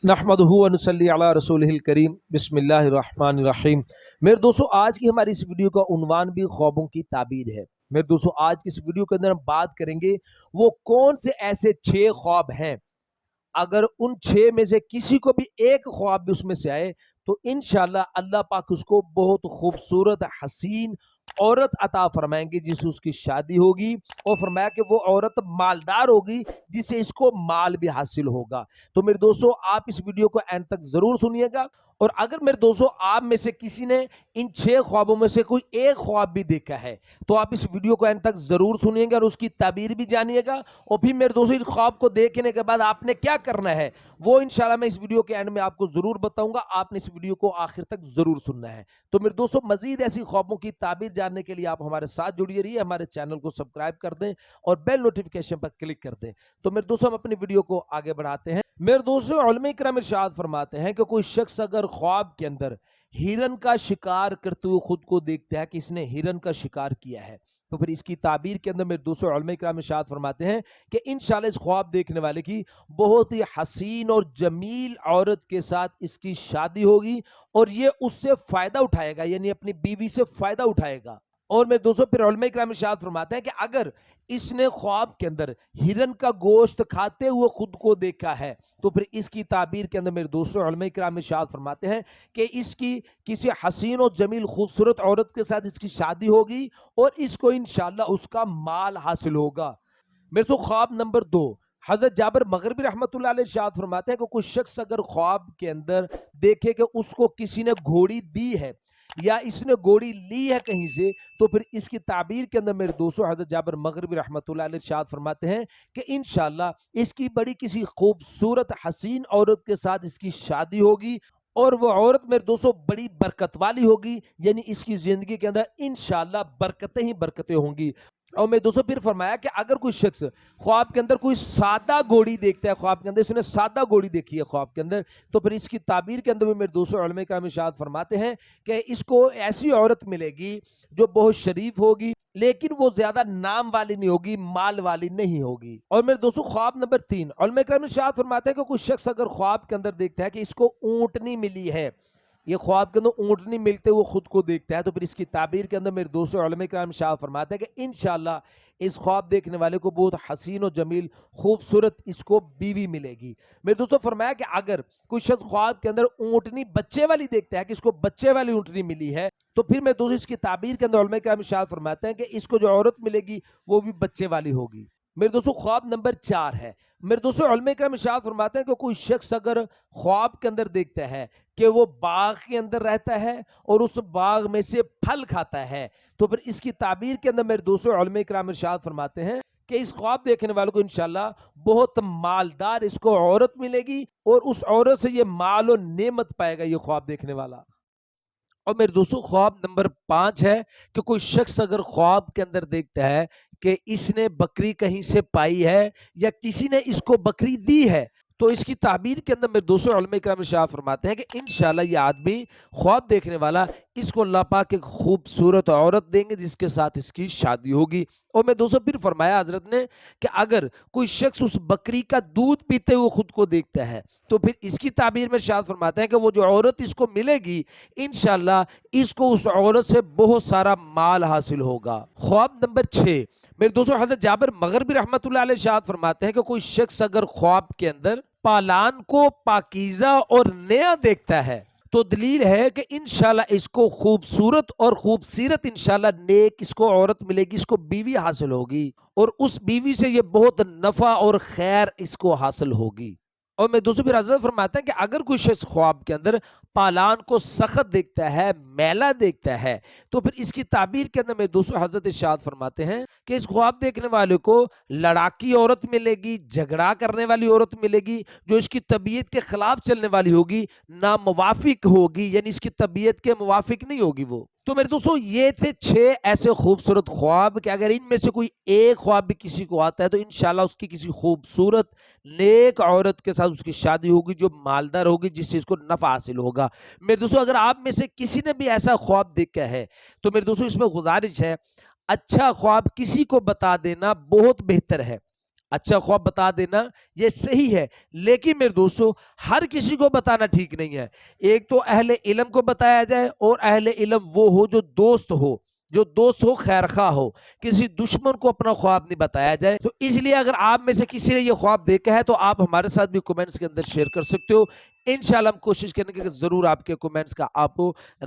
نحمدہ و نصلی علی رسولہ الکریم بسم اللہ الرحمن الرحیم۔ میرے دوستو، آج کی ہماری اس ویڈیو کا عنوان بھی خوابوں کی تعبیر ہے۔ میرے دوستو، آج کی اس ویڈیو کے اندر ہم بات کریں گے وہ کون سے ایسے 6 خواب ہیں، اگر ان 6 میں سے کسی کو بھی ایک خواب بھی اس میں سے آئے تو انشاءاللہ اللہ پاک اس کو بہت خوبصورت حسین عورت عطا فرمائیں گے جس سے اس کی شادی ہوگی، اور فرمایا کہ وہ عورت مالدار ہوگی جس سے اس کو مال بھی حاصل ہوگا۔ تو میرے دوستو، آپ اس ویڈیو کو اینڈ تک ضرور سنیے گا، اور اگر میرے دوستو آپ میں سے کسی نے ان 6 خوابوں میں سے کوئی ایک خواب بھی دیکھا ہے تو آپ اس ویڈیو کو اینڈ تک ضرور سنیے گا اور اس کی تعبیر بھی جانیے گا، اور پھر میرے دوستو اس خواب کو دیکھنے کے بعد آپ نے کیا کرنا ہے وہ انشاءاللہ میں اس ویڈیو کے اینڈ میں آپ کو ضرور بتاؤں گا۔ آپ نے اس ویڈیو کو آخر تک ضرور سننا ہے۔ تو میرے دوستو، مزید ایسی خوابوں کی تعبیر جاننے کے لیے آپ ہمارے ساتھ جڑیے رہیے، ہمارے چینل کو سبسکرائب کر دیں اور بیل نوٹیفیکیشن پر کلک کر دیں۔ تو میرے دوستو، ہم اپنی ویڈیو کو آگے بڑھاتے ہیں۔ میرے دوستو، علماء کرام ارشاد فرماتے ہیں کہ کوئی شخص اگر خواب کے اندر ہرن کا شکار کرتے ہوئے خود کو دیکھتا ہے کہ اس نے ہرن کا شکار کیا ہے، تو پھر اس کی تعبیر کے اندر میرے دوستو علماء کرام ارشاد فرماتے ہیں کہ انشاءاللہ اس خواب دیکھنے والے کی بہت ہی حسین اور جمیل عورت کے ساتھ اس کی شادی ہوگی، اور یہ اس سے فائدہ اٹھائے گا، یعنی اپنی بیوی سے فائدہ اٹھائے گا۔ اور میرے دوستو، پھر علماء کرام ارشاد فرماتے ہیں کہ اگر اس نے خواب کے اندر ہرن کا گوشت کھاتے ہوئے خود کو دیکھا ہے تو پھر اس کی تعبیر کے اندر میرے دوستو علماء کرام ارشاد فرماتے ہیں کہ اس کی کسی حسین و جمیل خوبصورت عورت کے ساتھ اس کی شادی ہوگی، اور اس کو انشاءاللہ اس کا مال حاصل ہوگا۔ میرے تو خواب نمبر 2، حضرت جابر مغربی رحمۃ اللہ علیہ ارشاد فرماتے ہیں کہ کوئی شخص اگر خواب کے اندر دیکھے کہ اس کو کسی نے گھوڑی دی ہے یا اس نے گھوڑی لی ہے کہیں سے، تو پھر اس کی تعبیر کے اندر میرے دوستو حضرت جابر مغربی رحمۃ اللہ علیہ ارشاد فرماتے ہیں کہ انشاءاللہ اس کی بڑی کسی خوبصورت حسین عورت کے ساتھ اس کی شادی ہوگی، اور وہ عورت میرے دوستو بڑی برکت والی ہوگی، یعنی اس کی زندگی کے اندر انشاءاللہ برکتیں ہی برکتیں ہوں گی۔ اور میرے دوستو پھر فرمایا کہ اگر کوئی شخص خواب کے اندر کوئی سادہ گھوڑی دیکھتا ہے، خواب کے اندر اس نے سادہ گھوڑی دیکھی ہے خواب کے اندر، تو پھر اس کی تعبیر کے اندر بھی میرے دوستو علماء کرام ارشاد فرماتے ہیں کہ اس کو ایسی عورت ملے گی جو بہت شریف ہوگی، لیکن وہ زیادہ نام والی نہیں ہوگی، مال والی نہیں ہوگی۔ اور میرے دوستو خواب نمبر 3، علماء کرام ارشاد فرماتے ہیں کہ کوئی شخص اگر خواب کے اندر دیکھتا ہے کہ اس کو اونٹنی ملی ہے، یہ خواب کے اندر اونٹنی ملتے ہوئے خود کو دیکھتا ہے، تو پھر اس کی تعبیر کے اندر میرے دوستو علماء کرام ارشاد فرماتے ہیں کہ انشاءاللہ اس خواب دیکھنے والے کو بہت حسین و جمیل خوبصورت اس کو بیوی ملے گی۔ میرے دوستو فرمایا کہ اگر کوئی شخص خواب کے اندر اونٹنی بچے والی دیکھتا ہے کہ اس کو بچے والی اونٹنی ملی ہے، تو پھر میرے دوستو اس کی تعبیر کے اندر علماء کرام ارشاد فرماتے ہیں کہ اس کو جو عورت ملے گی وہ بھی بچے والی ہوگی۔ میرے دوستو خواب نمبر 4 ہے۔ میرے دوستو علماء کرام ارشاد فرماتے ہیں کہ کوئی شخص اگر خواب کے اندر دیکھتا ہے کہ وہ باغ کے اندر رہتا ہے اور اس باغ میں سے پھل کھاتا ہے، تو پھر اس کی تعبیر کے اندر میرے دوستو علماء کرام ارشاد فرماتے ہیں کہ اس خواب دیکھنے والوں کو انشاءاللہ بہت مالدار اس کو عورت ملے گی، اور اس عورت سے یہ مال و نعمت پائے گا یہ خواب دیکھنے والا۔ اور میرے دوستو خواب نمبر 5 ہے کہ کوئی شخص اگر خواب کے اندر دیکھتا ہے کہ اس نے بکری کہیں سے پائی ہے یا کسی نے اس کو بکری دی ہے، تو اس کی تعبیر کے اندر میرے دوستو علماء کرام ارشاد فرماتے ہیں کہ انشاءاللہ یہ آدمی خواب دیکھنے والا اس کو اللہ پاک ایک خوبصورت عورت دیں گے جس کے ساتھ اس کی شادی ہوگی۔ اور میں دوستو پھر فرمایا حضرت نے کہ اگر کوئی شخص اس بکری کا دودھ پیتے ہوئے خود کو دیکھتا ہے، تو پھر اس کی تعبیر میں ارشاد فرماتے ہیں کہ وہ جو عورت اس کو ملے گی انشاءاللہ اس کو اس عورت سے بہت سارا مال حاصل ہوگا۔ خواب نمبر 6، میرے دوستو حضرت جابر مغربی رحمۃ اللہ علیہ ارشاد فرماتے ہیں کہ کوئی شخص اگر خواب کے اندر پالان کو پاکیزہ اور نیا دیکھتا ہے تو دلیل ہے کہ انشاءاللہ اس کو خوبصورت اور خوبصیرت انشاءاللہ نیک اس کو عورت ملے گی، اس کو بیوی حاصل ہوگی، اور اس بیوی سے یہ بہت نفع اور خیر اس کو حاصل ہوگی۔ اور میں دوستو پھر حضرت فرماتا ہے کہ اگر کوئی شخص خواب کے اندر پالان کو سخت دیکھتا ہے، میلا دیکھتا ہے، تو پھر اس کی تعبیر کے اندر میں دوستو حضرت ارشاد فرماتے ہیں کہ اس خواب دیکھنے والے کو لڑاکی عورت ملے گی، جھگڑا کرنے والی عورت ملے گی جو اس کی طبیعت کے خلاف چلنے والی ہوگی، نا موافق ہوگی، یعنی اس کی طبیعت کے موافق نہیں ہوگی وہ۔ تو میرے دوستو یہ تھے 6 ایسے خوبصورت خواب کہ اگر ان میں سے کوئی ایک خواب بھی کسی کو آتا ہے تو انشاءاللہ اس کی کسی خوبصورت نیک عورت کے ساتھ اس کی شادی ہوگی جو مالدار ہوگی جس سے اس کو نفع حاصل ہوگا۔ میرے دوستو اگر آپ میں سے کسی نے بھی ایسا خواب دیکھا ہے تو میرے دوستو اس میں گزارش ہے، اچھا خواب کسی کو بتا دینا بہت بہتر ہے۔ اچھا خواب بتا دینا یہ صحیح ہے، لیکن میرے دوستو ہر کسی کو بتانا ٹھیک نہیں ہے۔ ایک تو اہل علم کو بتایا جائے، اور اہل علم وہ ہو جو دوست ہو، جو دوست ہو خیر خواہ ہو، کسی دشمن کو اپنا خواب نہیں بتایا جائے۔ تو اس لیے اگر آپ میں سے کسی نے یہ خواب دیکھا ہے تو آپ ہمارے ساتھ بھی کومنٹس کے اندر شیئر کر سکتے ہو۔ انشاءاللہ ہم کوشش کریں گے کہ ضرور آپ کے کومنٹس کا آپ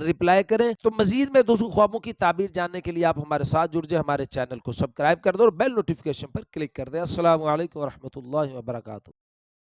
رپلائی کریں۔ تو مزید میں دوستوں خوابوں کی تعبیر جاننے کے لیے آپ ہمارے ساتھ جڑ جائیں، ہمارے چینل کو سبسکرائب کر دو اور بیل نوٹیفیکیشن پر کلک کر دیں۔ السلام علیکم ورحمۃ اللہ وبرکاتہ۔